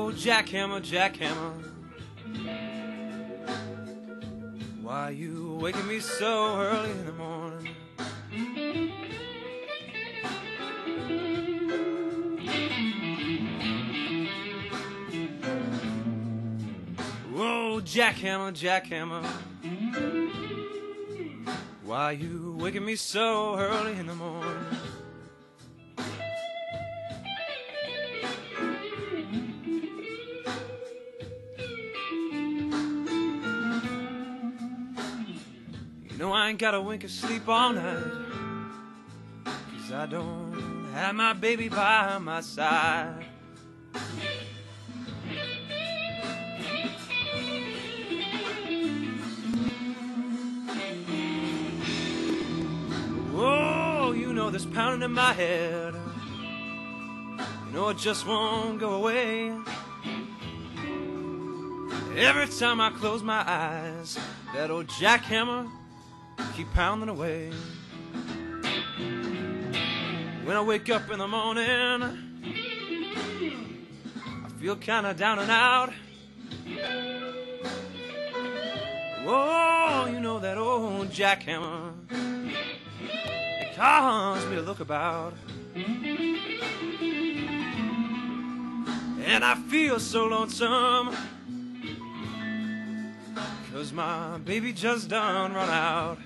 Whoa, jackhammer, jackhammer, why you waking me so early in the morning? Whoa, jackhammer, jackhammer, why you waking me so early in the morning? You know I ain't got a wink of sleep all night, 'cause I don't have my baby by my side. Whoa, you know this pounding in my head, you know it just won't go away. Every time I close my eyes, that old jackhammer keep pounding away. When I wake up in the morning, I feel kinda down and out. Whoa, you know that old jackhammer, it caused me to look about. And I feel so lonesome, 'cause my baby just done run out.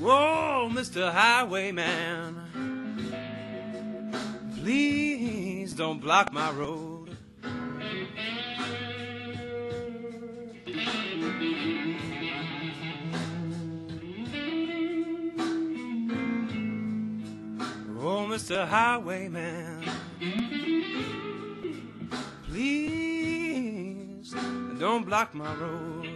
Whoa, Mr. Highwayman, please don't block my road. Oh, Mr. Highwayman, please don't block my road.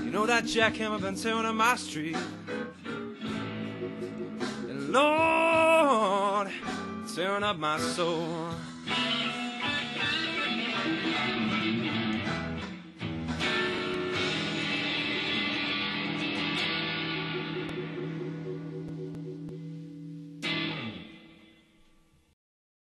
You know that jackhammer been tearing up my street, and Lord, tearing up my soul.